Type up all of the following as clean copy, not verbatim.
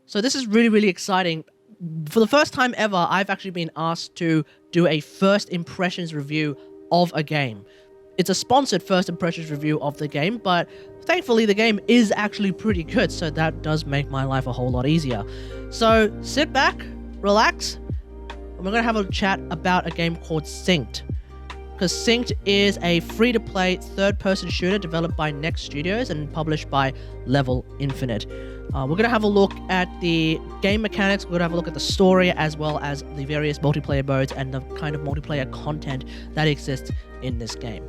So this is really, really exciting. For the first time ever, I've actually been asked to do a first impressions review of a game. It's a sponsored first impressions review of the game, but thankfully the game is actually pretty good, so that does make my life a whole lot easier. So sit back, relax, and we're going to have a chat about a game called SYNCHED. Because SYNCHED is a free-to-play third-person shooter developed by NExT Studios and published by Level Infinite. We're going to have a look at the game mechanics, we're going to have a look at the story, as well as the various multiplayer modes and the kind of multiplayer content that exists in this game.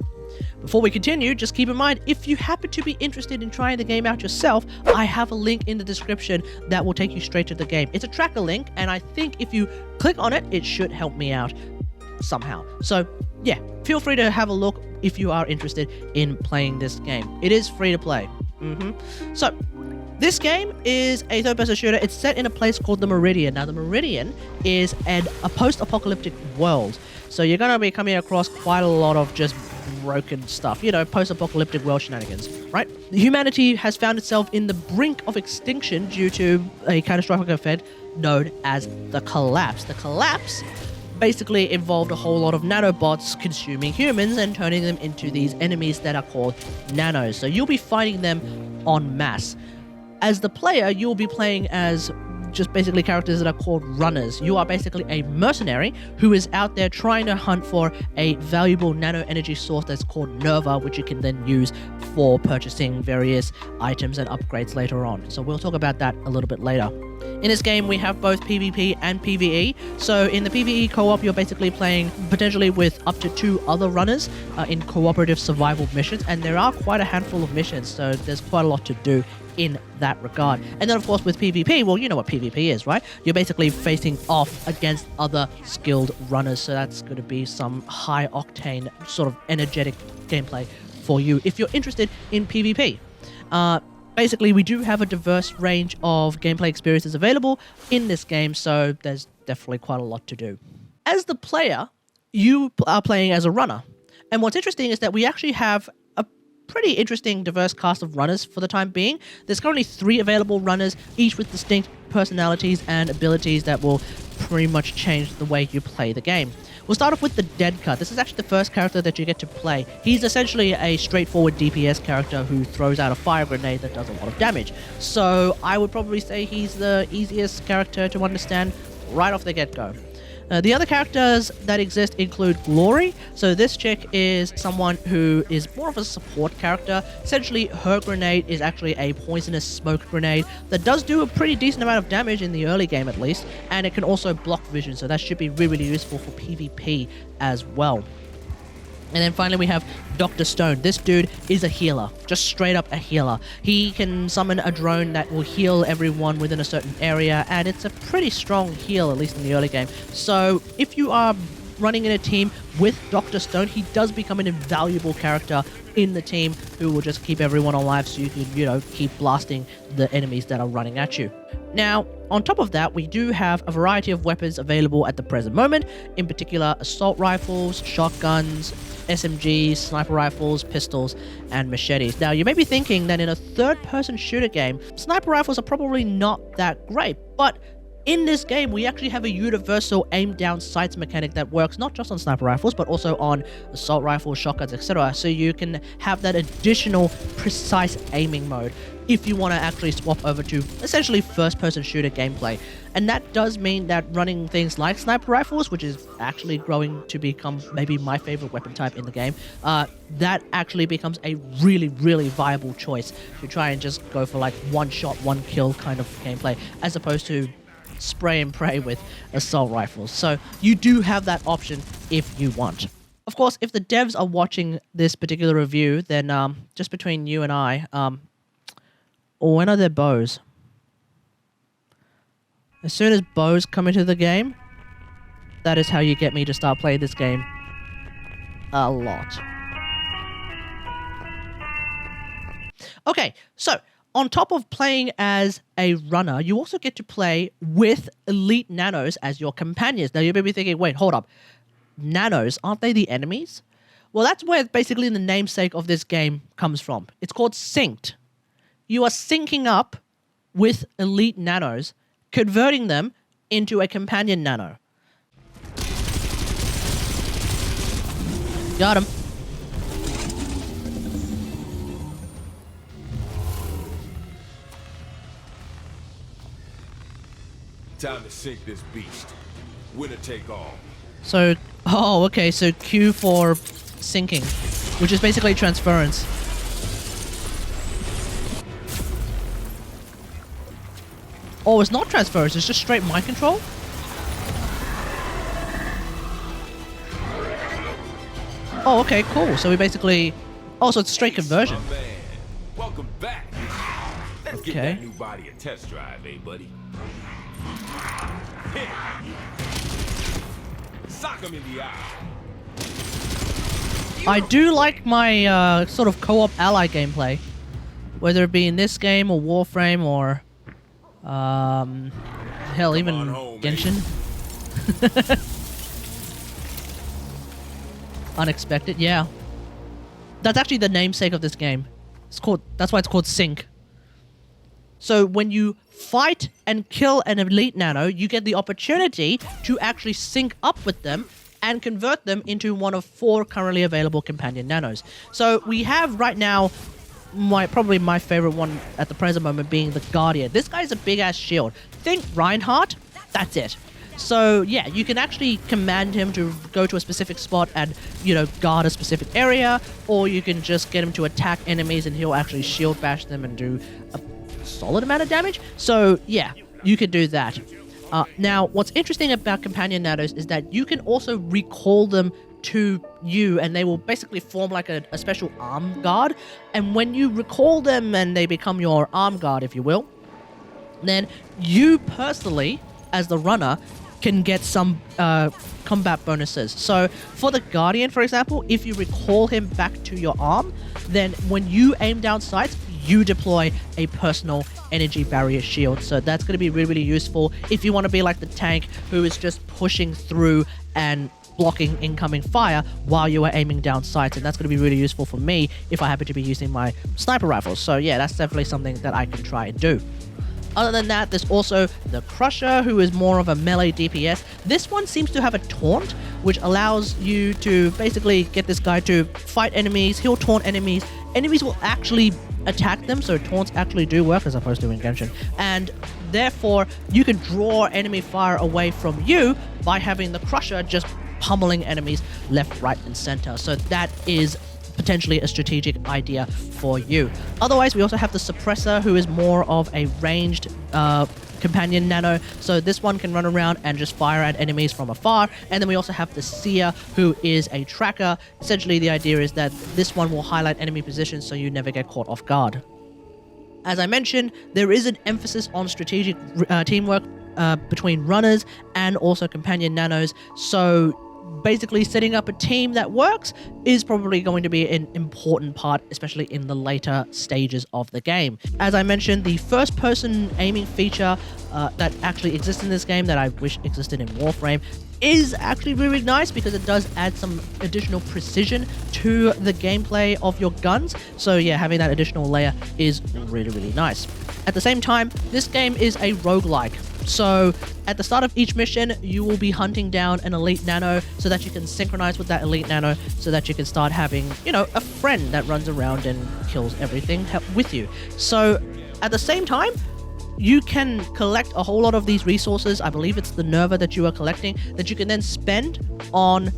Before we continue, just keep in mind, if you happen to be interested in trying the game out yourself, I have a link in the description that will take you straight to the game. It's a tracker link, and I think if you click on it, it should help me out somehow. So yeah, feel free to have a look if you are interested in playing this game. It is free to play. So this game is a third-person shooter. It's set in a place called the Meridian. Now, the Meridian is a post-apocalyptic world. So you're going to be coming across quite a lot of just broken stuff. You know, post-apocalyptic world shenanigans, right? Humanity has found itself in the brink of extinction due to a catastrophic event known as the Collapse. The Collapse basically involved a whole lot of nanobots consuming humans and turning them into these enemies that are called Nanos. So you'll be fighting them en masse. As the player, you'll be playing as just basically characters that are called runners. You are basically a mercenary who is out there trying to hunt for a valuable nano energy source that's called Nerva, which you can then use for purchasing various items and upgrades later on. So we'll talk about that a little bit later. In this game, we have both PvP and PvE. So in the PvE Co-op, you're basically playing potentially with up to 2 other runners in cooperative survival missions, and there are quite a handful of missions, so there's quite a lot to do in that regard. And then of course with PvP, well, you know what PvP is, right? You're basically facing off against other skilled runners, so that's going to be some high octane sort of energetic gameplay for you if you're interested in PvP. Basically, we do have a diverse range of gameplay experiences available in this game, so there's definitely quite a lot to do. As the player, you are playing as a runner. And what's interesting is that we actually have a pretty interesting diverse cast of runners for the time being. There's currently 3 available runners, each with distinct personalities and abilities that will pretty much change the way you play the game. We'll start off with the Deadcut. This is actually the first character that you get to play. He's essentially a straightforward DPS character who throws out a fire grenade that does a lot of damage. So I would probably say he's the easiest character to understand right off the get-go. The other characters that exist include Glory. So this chick is someone who is more of a support character. Essentially, her grenade is actually a poisonous smoke grenade that does do a pretty decent amount of damage in the early game at least, and it can also block vision, so that should be really, really useful for PvP as well. And then finally we have Dr. Stone. This dude is a healer, just straight up a healer. He can summon a drone that will heal everyone within a certain area, and it's a pretty strong heal, at least in the early game. So if you are running in a team with Dr. Stone, he does become an invaluable character in the team who will just keep everyone alive so you can, you know, keep blasting the enemies that are running at you. Now, on top of that, we do have a variety of weapons available at the present moment, in particular assault rifles, shotguns, SMGs, sniper rifles, pistols, and machetes. Now, you may be thinking that in a third-person shooter game, sniper rifles are probably not that great, but in this game, we actually have a universal aim-down sights mechanic that works not just on sniper rifles, but also on assault rifles, shotguns, etc. So you can have that additional precise aiming mode if you want to actually swap over to essentially first-person shooter gameplay. And that does mean that running things like sniper rifles, which is actually growing to become maybe my favorite weapon type in the game, that actually becomes a really, really viable choice to try and just go for like one shot, one kill kind of gameplay, as opposed to spray and pray with assault rifles. So you do have that option if you want. Of course, if the devs are watching this particular review, then just between you and I, when are their bows? As soon as bows come into the game, that is how you get me to start playing this game a lot. Okay, so on top of playing as a runner, you also get to play with Elite Nanos as your companions. Now, you may be thinking, wait, hold up. Nanos, aren't they the enemies? Well, that's where basically the namesake of this game comes from. It's called SYNCHED. You are syncing up with Elite Nanos converting them into a companion nano. Got him. Time to sink this beast. Winner take all. So, oh, okay, so Q for sinking, which is basically transference. Oh, it's not transference, it's just straight mind control? Oh, okay, cool. So we basically... Oh, so it's straight conversion. My man. Welcome back. Let's give Okay. that new body a test drive, eh, buddy? Hit. Sock him in the eye. I do like my sort of co-op ally gameplay. Whether it be in this game or Warframe or... hell, even on home, Genshin. Unexpected, yeah. That's actually the namesake of this game. It's called. That's why it's called Sync. So when you fight and kill an Elite Nano, you get the opportunity to actually sync up with them and convert them into one of 4 currently available companion nanos. So we have right now probably my favorite one at the present moment being the Guardian. This guy's a big ass shield. Think Reinhardt, that's it. So yeah, you can actually command him to go to a specific spot and, you know, guard a specific area, or you can just get him to attack enemies and he'll actually shield bash them and do a solid amount of damage. So yeah, you can do that. Now, what's interesting about companion nanos is that you can also recall them to you, and they will basically form like a special arm guard. And when you recall them and they become your arm guard, if you will, then you personally, as the runner, can get some combat bonuses. So for the Guardian, for example, if you recall him back to your arm, then when you aim down sights, you deploy a personal energy barrier shield. So that's going to be really, really useful if you want to be like the tank who is just pushing through and blocking incoming fire while you are aiming down sights. And that's going to be really useful for me if I happen to be using my sniper rifles. So yeah, that's definitely something that I can try and do. Other than that, there's also the Crusher, who is more of a melee DPS. This one seems to have a taunt, which allows you to basically get this guy to fight enemies. He'll taunt enemies. Enemies will actually attack them, so taunts actually do work as opposed to in Genshin. And therefore, you can draw enemy fire away from you by having the Crusher just pummeling enemies left, right, and center. So that is potentially a strategic idea for you. Otherwise, we also have the Suppressor, who is more of a ranged companion nano. So this one can run around and just fire at enemies from afar. And then we also have the Seer, who is a tracker. Essentially, the idea is that this one will highlight enemy positions so you never get caught off guard. As I mentioned, there is an emphasis on strategic teamwork between runners and also companion nanos. So basically setting up a team that works is probably going to be an important part, especially in the later stages of the game. As I mentioned, the first-person aiming feature that actually exists in this game that I wish existed in Warframe is actually really nice because it does add some additional precision to the gameplay of your guns. So yeah, having that additional layer is really, really nice. At the same time, this game is a roguelike. So at the start of each mission, you will be hunting down an Elite Nano so that you can synchronize with that Elite Nano so that you can start having, you know, a friend that runs around and kills everything with you. So at the same time, you can collect a whole lot of these resources. I believe it's the Nerva that you are collecting that you can then spend on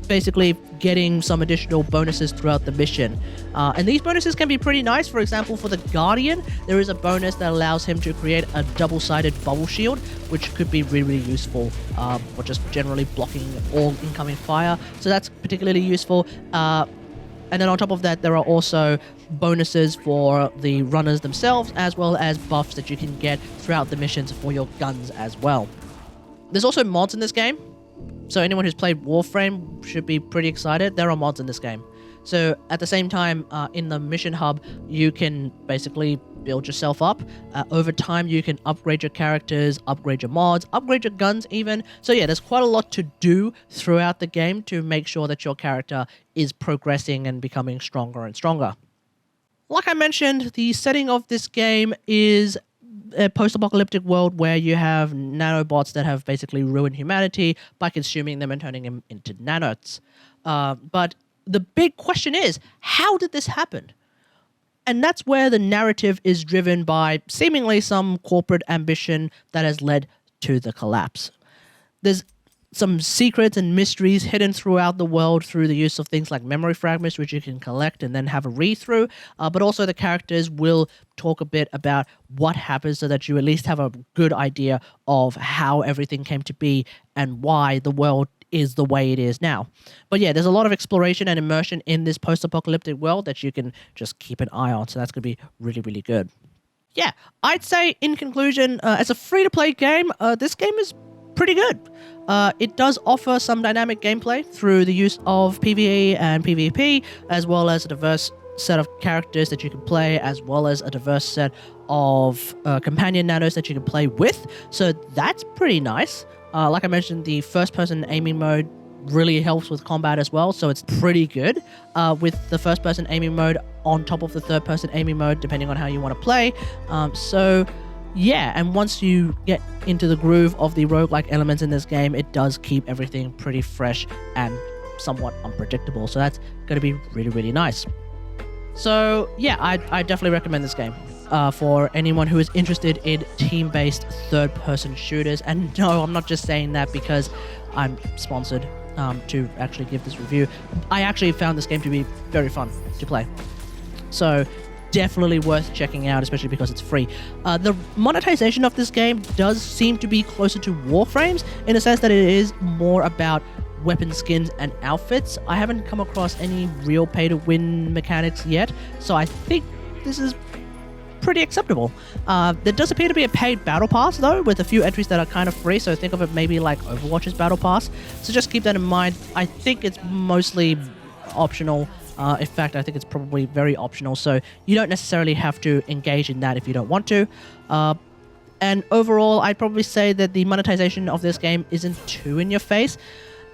basically getting some additional bonuses throughout the mission. And these bonuses can be pretty nice. For example, for the Guardian, there is a bonus that allows him to create a double-sided bubble shield, which could be really, really useful for just generally blocking all incoming fire. So that's particularly useful. And then on top of that, there are also bonuses for the runners themselves, as well as buffs that you can get throughout the missions for your guns as well. There's also mods in this game. So anyone who's played Warframe should be pretty excited. There are mods in this game. So at the same time, in the mission hub, you can basically build yourself up. Over time, you can upgrade your characters, upgrade your mods, upgrade your guns even. So yeah, there's quite a lot to do throughout the game to make sure that your character is progressing and becoming stronger and stronger. Like I mentioned, the setting of this game is a post-apocalyptic world where you have nanobots that have basically ruined humanity by consuming them and turning them into nanos. But the big question is, how did this happen? And that's where the narrative is driven by seemingly some corporate ambition that has led to the collapse. There's some secrets and mysteries hidden throughout the world through the use of things like memory fragments, which you can collect and then have a read-through. But also the characters will talk a bit about what happens so that you at least have a good idea of how everything came to be and why the world is the way it is now. But yeah, there's a lot of exploration and immersion in this post-apocalyptic world that you can just keep an eye on. So that's going to be really, really good. Yeah, I'd say in conclusion, as a free-to-play game, this game is pretty good. It does offer some dynamic gameplay through the use of PvE and PvP, as well as a diverse set of characters that you can play, as well as a diverse set of companion nanos that you can play with. So that's pretty nice. Like I mentioned, the first-person aiming mode really helps with combat as well, so it's pretty good with the first-person aiming mode on top of the third-person aiming mode, depending on how you want to play. So yeah, and once you get into the groove of the roguelike elements in this game, it does keep everything pretty fresh and somewhat unpredictable. So that's going to be really, really nice. So yeah, I definitely recommend this game for anyone who is interested in team-based third-person shooters. And no, I'm not just saying that because I'm sponsored to actually give this review. I actually found this game to be very fun to play. So definitely worth checking out, especially because it's free. The monetization of this game does seem to be closer to Warframe's in the sense that it is more about weapon skins and outfits. I haven't come across any real pay-to-win mechanics yet, so I think this is pretty acceptable. There does appear to be a paid battle pass though, with a few entries that are kind of free, so think of it maybe like Overwatch's battle pass. So just keep that in mind. I think it's mostly optional. In fact, I think it's probably very optional, so you don't necessarily have to engage in that if you don't want to. And overall, I'd probably say that the monetization of this game isn't too in your face.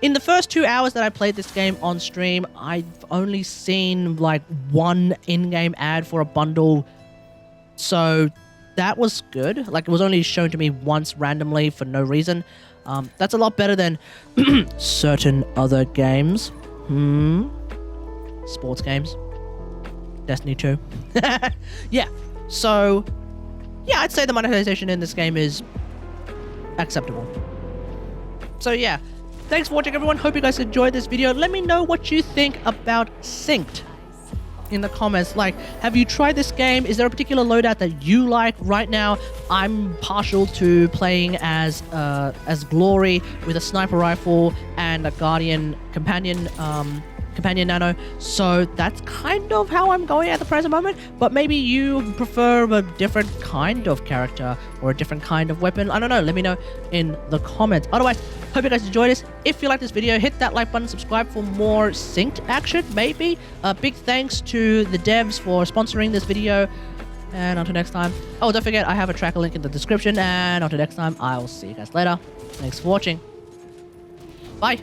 In the first 2 hours that I played this game on stream, I've only seen like one in-game ad for a bundle, so that was good. Like, it was only shown to me once randomly for no reason. That's a lot better than certain other games. Sports games. Destiny 2. Yeah. So, yeah, I'd say the monetization in this game is acceptable. So, yeah. Thanks for watching, everyone. Hope you guys enjoyed this video. Let me know what you think about SYNCHED in the comments. Like, have you tried this game? Is there a particular loadout that you like right now? I'm partial to playing as Glory with a sniper rifle and a Guardian companion Nano, so that's kind of how I'm going at the present moment. But maybe you prefer a different kind of character or a different kind of weapon. I don't know. Let me know in the comments. Otherwise, hope you guys enjoyed this. If you like this video, hit that like button, subscribe for more SYNCHED action, maybe. Big thanks to the devs for sponsoring this video. And until next time. Oh, don't forget, I have a tracker link in the description. And until next time, I will see you guys later. Thanks for watching. Bye.